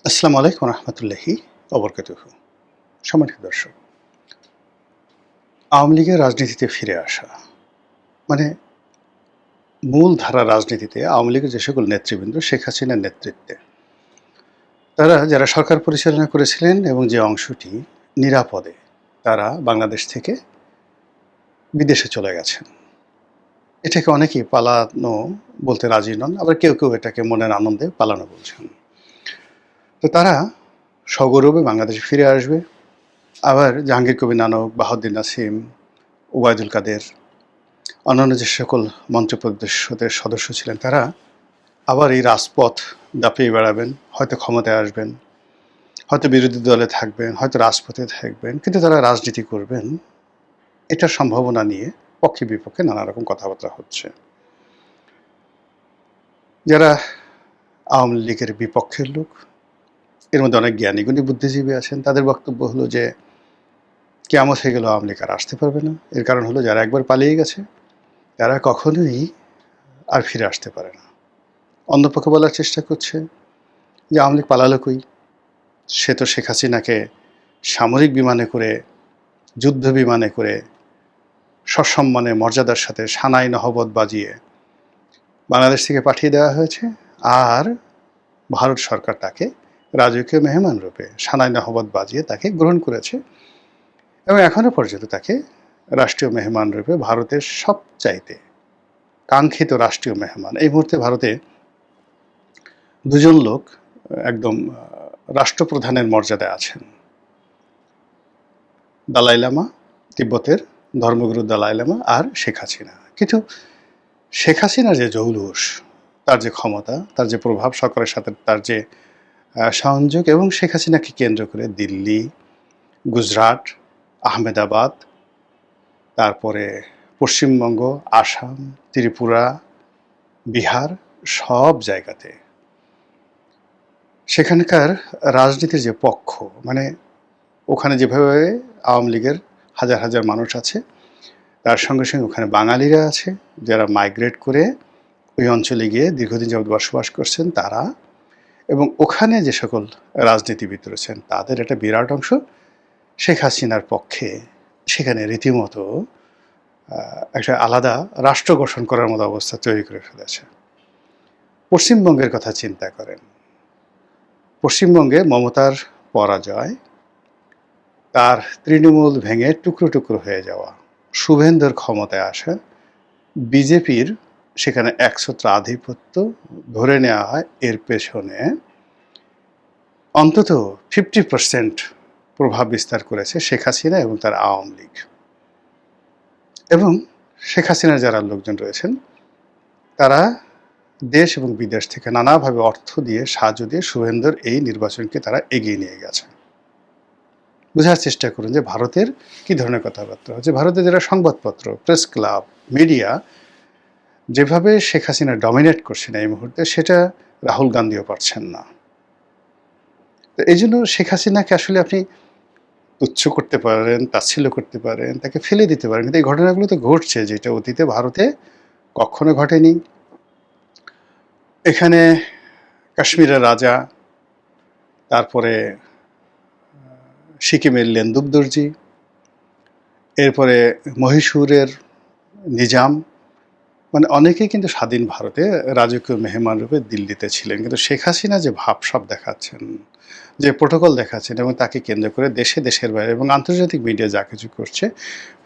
আসসালামু আলাইকুম রহমতুল্লাহি অবরকাতুহু। সম্মানিত দর্শক, আওয়ামী লীগের রাজনীতিতে ফিরে আসা মানে মূল ধারা রাজনীতিতে আওয়ামী লীগের যে সকল নেতৃবৃন্দ শেখ হাসিনার নেতৃত্বে তারা যারা সরকার পরিচালনা করেছিলেন এবং যে অংশটি নিরাপদে তারা বাংলাদেশ থেকে বিদেশে চলে গেছেন। এটাকে অনেকেই পালানো বলতে রাজি নন, আবার কেউ কেউ এটাকে মনের আনন্দে পালানো বলছেন। তো তারা সগৌরবে বাংলাদেশে ফিরে আসবে। আবার জাহাঙ্গীর কবির নানক, বাহাউদ্দিন নাসিম, ওবায়দুল কাদের, অন্যান্য যে সকল মন্ত্রিপরিষদের সদস্য ছিলেন তারা আবার এই রাজপথ দাপিয়ে বেড়াবেন, হয়তো ক্ষমতায় আসবেন, হয়তো বিরোধী দলে থাকবেন, হয়তো রাজপথে থাকবেন, কিন্তু তারা রাজনীতি করবেন এটার সম্ভাবনা নিয়ে পক্ষে বিপক্ষে নানা রকম কথাবার্তা হচ্ছে। যারা আওয়ামী লীগের বিপক্ষের লোক, এর মধ্যে অনেক জ্ঞানীগুণী বুদ্ধিজীবী আছেন, তাদের বক্তব্য হলো যে কিয়ামত হয়ে গেল, আওয়ামী লীগ আর আসতে পারবে না। এর কারণ হলো যারা একবার পালিয়ে গেছে তারা কখনোই আর ফিরে আসতে পারে না। অন্য পক্ষে বলার চেষ্টা করছে যে আওয়ামী লীগ পালালো কই, সে তো শেখ হাসিনাকে সামরিক বিমানে করে, যুদ্ধ বিমানে করে, সসম্মানে মর্যাদার সাথে সানাই নহবত বাজিয়ে বাংলাদেশ থেকে পাঠিয়ে দেওয়া হয়েছে, আর ভারত সরকার তাকে রাজকীয় মেহমান রূপে সানাই নহবত বাজিয়ে তাকে গ্রহণ করেছে এবং এখনও পর্যন্ত তাকে রাষ্ট্রীয় মেহমান রূপে, ভারতের সবচাইতে কাঙ্ক্ষিত রাষ্ট্রীয় মেহমান। এই মুহূর্তে ভারতে দুজন লোক একদম রাষ্ট্রপ্রধানের মর্যাদায় আছেন। দালাই লামা, তিব্বতের ধর্মগুরু দালাই লামা, আর শেখ হাসিনা। কিন্তু শেখ হাসিনার যে জৌলুস, তার যে ক্ষমতা, তার যে প্রভাব, সরকারের সাথে তার যে সংযোগ, এবং শেখ হাসিনাকে কেন্দ্র করে দিল্লি, গুজরাট, আহমেদাবাদ, তারপরে পশ্চিমবঙ্গ, আসাম, ত্রিপুরা, বিহার, সব জায়গাতে সেখানকার রাজনীতির যে পক্ষ, মানে ওখানে যেভাবে আওয়ামী লীগের হাজার হাজার মানুষ আছে, তার সঙ্গে সঙ্গে ওখানে বাঙালিরা আছে যারা মাইগ্রেট করে ওই অঞ্চলে গিয়ে দীর্ঘদিন যাবৎ বসবাস করছেন তারা, এবং ওখানে যে সকল রাজনীতিবিদ রয়েছেন তাদের একটা বিরাট অংশ শেখ হাসিনার পক্ষে। সেখানে রীতিমতো একটা আলাদা রাষ্ট্র গঠন করার মতো অবস্থা তৈরি করে ফেলেছে। পশ্চিমবঙ্গের কথা চিন্তা করেন। পশ্চিমবঙ্গে মমতার পরাজয়, তার তৃণমূল ভেঙে টুকরো টুকরো হয়ে যাওয়া, শুভেন্দুর ক্ষমতায় আসা, বিজেপির সেখানে একছত্র আধিপত্য ধরে নেওয়া হয়, এর পেছনে অন্তত 50% প্রভাব বিস্তার করেছে শেখ হাসিনা এবং তার আওয়ামী লীগ। এবং শেখ হাসিনার যারা লোকজন রয়েছেন তারা দেশ এবং বিদেশ থেকে নানাভাবে অর্থ দিয়ে, সাহায্য দিয়ে শুভেন্দুর এই নির্বাচনকে তারা এগিয়ে নিয়ে গেছে। বোঝার চেষ্টা করুন যে ভারতের কী ধরনের কথাবার্তা হচ্ছে। ভারতের যারা সংবাদপত্র, প্রেস ক্লাব, মিডিয়া যেভাবে শেখ হাসিনা ডমিনেট করছেন এই মুহূর্তে, সেটা রাহুল গান্ধীও পারছেন না। তো এই জন্য শেখ হাসিনাকে আসলে আপনি তুচ্ছ করতে পারেন, তাচ্ছিল্য করতে পারেন, তাকে ফেলে দিতে পারেন, কিন্তু এই ঘটনাগুলো তো ঘটছে, যেটা অতীতে ভারতে কখনো ঘটেনি। এখানে কাশ্মীরের রাজা, তারপরে সিকিমের লেন্দুব দর্জি, এরপরে মহীশূরের নিজাম, মানে অনেকেই কিন্তু স্বাধীন ভারতে রাজকীয় মেহমান রূপে দিল্লিতে ছিলেন। কিন্তু শেখ হাসিনা যে ভাবসাব দেখাচ্ছেন, যে প্রোটোকল দেখাচ্ছেন, এবং তাকে কেন্দ্র করে দেশে, দেশের বাইরে এবং আন্তর্জাতিক মিডিয়া যা কিছু করছে,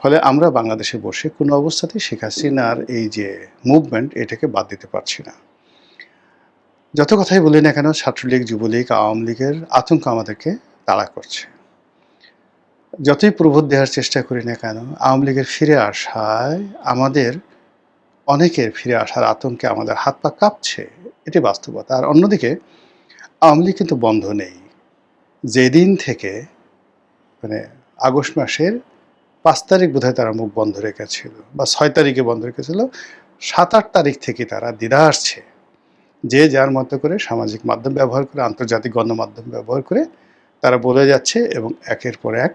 ফলে আমরা বাংলাদেশে বসে কোনো অবস্থাতেই শেখ হাসিনার এই যে মুভমেন্ট, এটাকে বাদ দিতে পারছি না। যত কথাই বলি না কেন, ছাত্রলীগ, যুবলীগ, আওয়ামী লীগের আতঙ্ক আমাদেরকে তাড়া করছে। যতই প্রবোধ দেওয়ার চেষ্টা করি না কেন, আওয়ামী লীগের ফিরে আসায় আমাদের অনেকের ফিরে আসার আতঙ্কে আমাদের হাত পা কাঁপছে, এটি বাস্তবতা। আর অন্যদিকে আওয়ামী লীগ কিন্তু বন্ধ নেই। যেদিন থেকে, মানে আগস্ট মাসের 5 তারিখ বোধহয় তারা মুখ বন্ধ রেখেছিল, বা 6 তারিখে বন্ধ রেখেছিল, 7-8 তারিখ থেকে তারা দ্বিধা আসছে, যে যার মতো করে সামাজিক মাধ্যম ব্যবহার করে, আন্তর্জাতিক গণমাধ্যম ব্যবহার করে তারা বলে যাচ্ছে এবং একের পর এক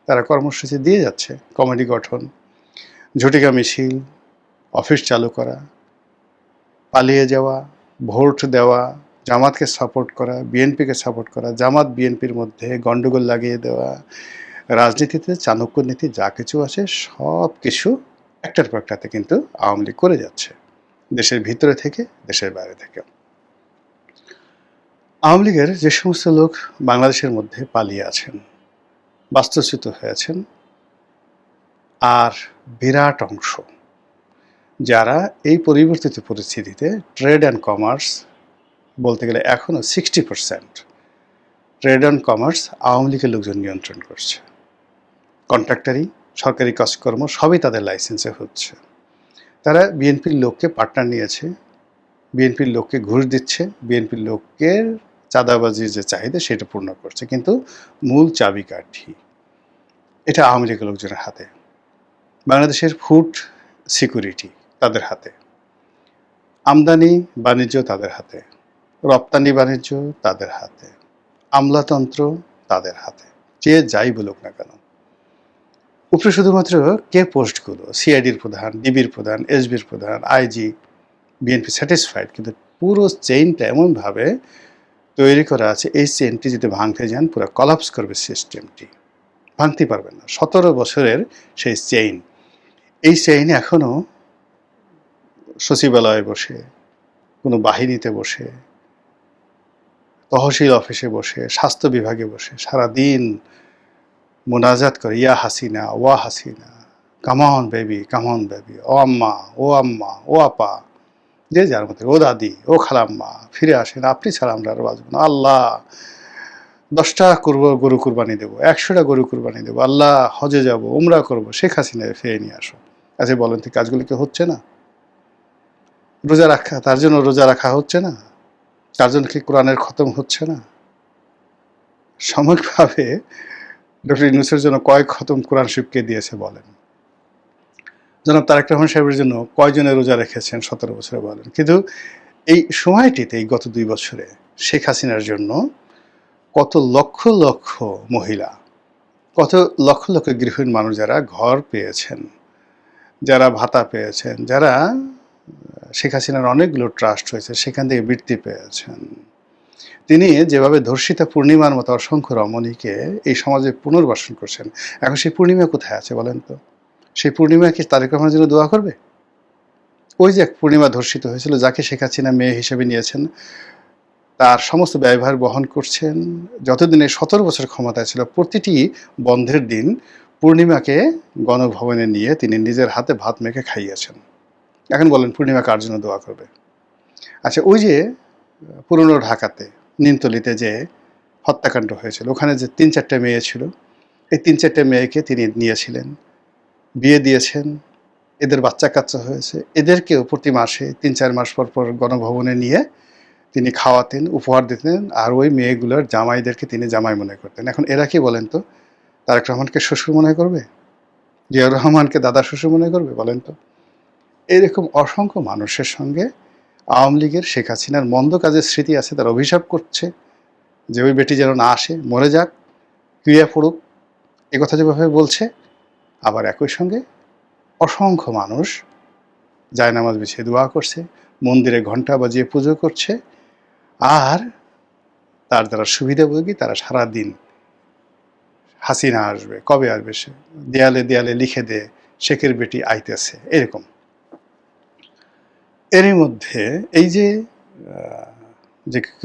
তারা কর্মসূচি দিয়ে যাচ্ছে। কমিটি গঠন, ঝটিকা মিছিল, অফিস চালু করা, পালিয়ে যাওয়া, ভোট দেওয়া, জামাতকে সাপোর্ট করা, বিএনপিকে সাপোর্ট করা, জামাত বিএনপির মধ্যে গণ্ডগোল লাগিয়ে দেওয়া, রাজনীতিতে চাণক্য নীতি যা কিছু আছে সব কিছু একটার পর একটাতে কিন্তু আওয়ামী লীগ করে যাচ্ছে, দেশের ভিতরে থেকে, দেশের বাইরে থেকে। আওয়ামী লীগের যে সমস্ত লোক বাংলাদেশের মধ্যে পালিয়ে আছেন, বাস্তুচ্যুত হয়েছেন, আর বিরাট অংশ যারা এই পরিবর্তিত পরিস্থিতিতে ট্রেড অ্যান্ড কমার্স, বলতে গেলে এখনও 60% ট্রেড অ্যান্ড কমার্স আওয়ামী লীগের লোকজন নিয়ন্ত্রণ করছে। কন্ট্রাক্টারি, সরকারি কাজকর্ম সবই তাদের লাইসেন্সে হচ্ছে। তারা বিএনপির লোককে পার্টনার নিয়েছে, বিএনপির লোককে ঘুষ দিচ্ছে, বিএনপির লোকের চাঁদাবাজির যে চাহিদা সেটা পূর্ণ করছে, কিন্তু মূল চাবিকাঠি এটা আওয়ামী লীগের লোকজনের হাতে। বাংলাদেশের ফুড সিকিউরিটি তাদের হাতে, আমদানি বাণিজ্য তাদের হাতে, রপ্তানি বাণিজ্য তাদের হাতে, আমলাতন্ত্র তাদের হাতে, যে যাই বলুক না কেন। উপরে শুধুমাত্র কে পোস্টগুলো, সিআইডির প্রধান, ডিবির প্রধান, এসবির প্রধান, আইজি, বিএনপি স্যাটিসফাইড, কিন্তু পুরো চেইনটা এমনভাবে তৈরি করা আছে, এই চেইনটি যদি ভাঙতে যান পুরো কলাপস করবে সিস্টেমটি, ভাঙতে পারবেন না। 17 বছরের সেই চেইন, এই চেইন এখনও সচিবালয়ে বসে, কোনো বাহিনীতে বসে, তহসিল অফিসে বসে, স্বাস্থ্য বিভাগে বসে সারাদিন মোনাজাত করে, ইয়া হাসিনা, ওয়া Hasina, come on baby, come on baby, ও আম্মা, ও আম্মা, ও আপা, যে যার মধ্যে, ও দাদি, ও খালাম্মা, ফিরে আসেন, আপনি ছাড়া আমরা আরো বাঁচব না, আল্লাহ 10টা গরু কুরবানি দেবো, 100টা গরু কুরবানি দেবো, আল্লাহ হজে যাব, উমরা করবো, শেখ হাসিনা ফিরে নিয়ে আসো। আচ্ছা বলেন তো, কাজগুলি কি হচ্ছে না? রোজা রাখা, তার জন্য রোজা রাখা হচ্ছে না? তার জন্য কি কোরআনের খতম হচ্ছে না? সাময়িকভাবে ডক্টর ইউনূসের জন্য কয়েক খতম কোরআন শরীফকে দিয়েছে বলেন? জনাব তারেক রহমান সাহেবের জন্য কয়জনে রোজা রেখেছেন 17 বছরে বলেন? কিন্তু এই সময়টিতে, এই গত 2 বছরে শেখ হাসিনার জন্য কত লক্ষ লক্ষ মহিলা, কত লক্ষ লক্ষ গৃহহীন মানুষ যারা ঘর পেয়েছেন, যারা ভাতা পেয়েছেন, যারা শেখ হাসিনার অনেকগুলো ট্রাস্ট হয়েছে সেখান থেকে বৃত্তি পেয়েছেন, তিনি যেভাবে ধর্ষিতা পূর্ণিমার মতো অসংখ্য রমণীকে এই সমাজে পুনর্বাসন করছেন, এখন সেই পূর্ণিমা কোথায় আছে বলেন তো? সেই পূর্ণিমা কি তারেক রহমানের জন্য দোয়া করবে? ওই যে এক পূর্ণিমা ধর্ষিত হয়েছিল, যাকে শেখ হাসিনা মেয়ে হিসেবে নিয়েছেন, তার সমস্ত ব্যয়ভার বহন করছেন, যতদিনে 17 বছর ক্ষমতায় ছিল প্রতিটি বন্ধের দিন পূর্ণিমাকে গণভবনে নিয়ে তিনি নিজের হাতে ভাত মেখে খাইয়েছেন। এখন বলেন পূর্ণিমা কার জন্য দোয়া করবে? আচ্ছা, ওই যে পুরনো ঢাকাতে নিমতলিতে যে হত্যাকাণ্ড হয়েছিল, ওখানে যে 3-4টা মেয়ে ছিল, এই 3-4টে মেয়েকে তিনি নিয়েছিলেন, বিয়ে দিয়েছেন, এদের বাচ্চা কাচ্চা হয়েছে, এদেরকেও প্রতি মাসে 3-4 মাস পর পর গণভবনে নিয়ে তিনি খাওয়াতেন, উপহার দিতেন, আর ওই মেয়েগুলোর জামাইদেরকে তিনি জামাই মনে করতেন। এখন এরা কি বলেন তো? তারেক রহমানকে শ্বশুর মনে করবে? জিয়াউর রহমানকে দাদা শ্বশুর মনে করবে বলেন তো? এরকম অসংখ্য মানুষের সঙ্গে আওয়ামী লীগের, শেখ হাসিনার মন্দ কাজের স্মৃতি আছে, তারা অভিশাপ করছে যে ওই বেটি যেন না আসে, মরে যাক, ক্রিয়া পড়ুক, এ কথা যেভাবে বলছে। আবার একই সঙ্গে অসংখ্য মানুষ জায়নামাজ বিছিয়ে দোয়া করছে, মন্দিরে ঘণ্টা বাজিয়ে পুজো করছে, আর তার দ্বারা সুবিধাভোগী তারা সারাদিন হাসিনা আসবে, কবে আসবে, সে দেয়ালে দেয়ালে লিখে দে শেখের বেটি আইতেছে, এরকম। এরই মধ্যে এই যে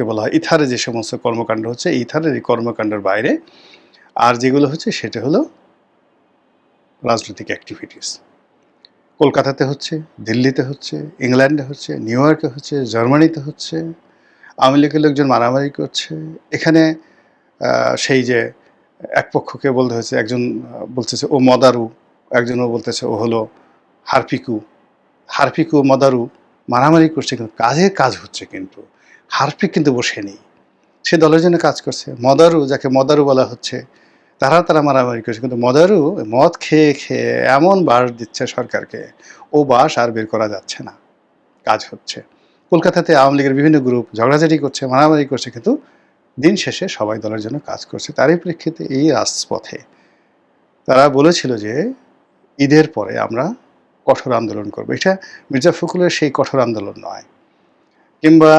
বলা হয় ইথারে যে সমস্ত কর্মকাণ্ড হচ্ছে, ইথারের এই কর্মকাণ্ডের বাইরে আর যেগুলো হচ্ছে সেটা হলো রাজনৈতিক অ্যাক্টিভিটিস। কলকাতাতে হচ্ছে, দিল্লিতে হচ্ছে, ইংল্যান্ডে হচ্ছে, নিউ ইয়র্কে হচ্ছে, জার্মানিতে হচ্ছে, আওয়ামী লীগের লোকজন মারামারি করছে। এখানে সেই যে এক পক্ষকে বলতে হয়েছে, একজন বলতেছে ও মদারু, একজনও বলতেছে ও হলো হারপিকু। হারপিকু মদারু মারামারি করছে, কিন্তু কাজের কাজ হচ্ছে, কিন্তু হারপিক কিন্তু বসে নেই, সে দলের জন্য কাজ করছে। মদারু, যাকে মদারু বলা হচ্ছে, তারা মারামারি করছে, কিন্তু মদারু মদ খেয়ে খেয়ে এমন বাস দিচ্ছে সরকারকে, ও বাস আর বের করা যাচ্ছে না, কাজ হচ্ছে। কলকাতাতে আওয়ামী লীগের বিভিন্ন গ্রুপ ঝগড়াঝাটি করছে, মারামারি করছে, কিন্তু দিন শেষে সবাই দলের জন্য কাজ করছে। তারই প্রেক্ষিতে এই রাজপথে তারা বলেছিল যে ঈদের পরে আমরা কঠোর আন্দোলন করব। এটা মির্জা ফখরুলের সেই কঠোর আন্দোলন নয়, কিংবা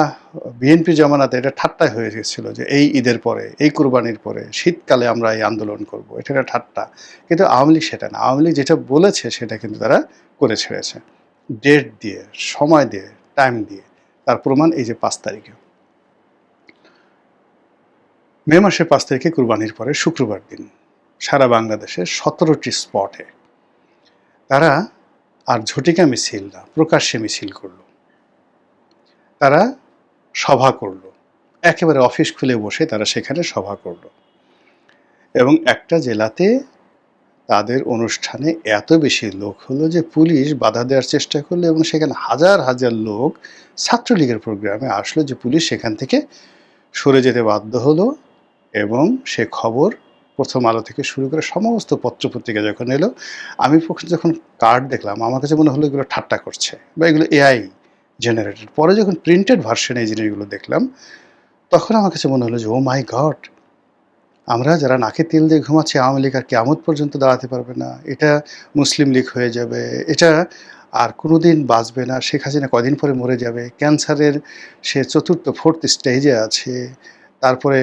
বিএনপি জমানাতে এটা ঠাট্টায় হয়ে গেছিল যে এই ঈদের পরে, এই কুরবানির পরে শীতকালে আমরা এই আন্দোলন করব, এটা একটা ঠাট্টা। কিন্তু আওয়ামী লীগ সেটা না, আওয়ামী লীগ যেটা বলেছে সেটা কিন্তু তারা করে ছেড়েছে, ডেট দিয়ে, সময় দিয়ে, টাইম দিয়ে। তার প্রমাণ এই যে 5 তারিখে, মে মাসের 5 তারিখে কুরবানির পরে শুক্রবার দিন সারা বাংলাদেশের 17টি স্পটে তারা আর ঝটিকা মিছিল না, প্রকাশ্যে মিছিল করলো, তারা সভা করলো, একেবারে অফিস খুলে বসে তারা সেখানে সভা করলো। এবং একটা জেলাতে তাদের অনুষ্ঠানে এত বেশি লোক হলো যে পুলিশ বাধা দেওয়ার চেষ্টা করলো এবং সেখানে হাজার হাজার লোক ছাত্রলীগের প্রোগ্রামে আসলো, যে পুলিশ সেখান থেকে সরে যেতে বাধ্য হলো। এবং সে খবর প্রথম আলো থেকে শুরু করে সমস্ত পত্রপত্রিকা যখন এলো, আমি যখন কার্ড দেখলাম আমার কাছে মনে হলো এগুলো ঠাট্টা করছে বা এগুলো এআই জেনারেটেড। পরে যখন প্রিন্টেড ভার্সনে এই জিনিসগুলো দেখলাম তখন আমার কাছে মনে হলো যে ও মাই গড, আমরা যারা নাকে তেল দিয়ে ঘুমাচ্ছি আওয়ামী লীগ আর কিয়ামত পর্যন্ত দাঁড়াতে পারবে না, এটা মুসলিম লীগ হয়ে যাবে, এটা আর কোনোদিন বাঁচবে না, শেখ হাসিনা কদিন পরে মরে যাবে, ক্যান্সারের সে ফোর্থ স্টেজে আছে, তারপরে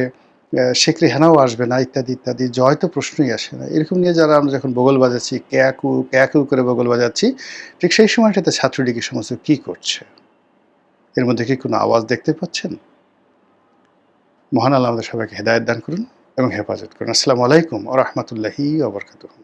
শেখ রেহানাও আসবে না, ইত্যাদি ইত্যাদি, জয় তো প্রশ্নই আসে না। এরকম নিয়ে যারা আমরা যখন বগল বাজাচ্ছি, ক্যাকু ক্যাকু করে বগল বাজাচ্ছি, ঠিক সেই সময়টাতে ছাত্রলীগের সমস্ত কী করছে? এর মধ্যে কি কোনো আওয়াজ দেখতে পাচ্ছেন? মহান আল্লাহ আমাদের সবাইকে হেদায়েত দান করুন এবং হেফাজত করুন। আসসালামু আলাইকুম ওয়া রাহমাতুল্লাহি ওয়া বারাকাতুহু।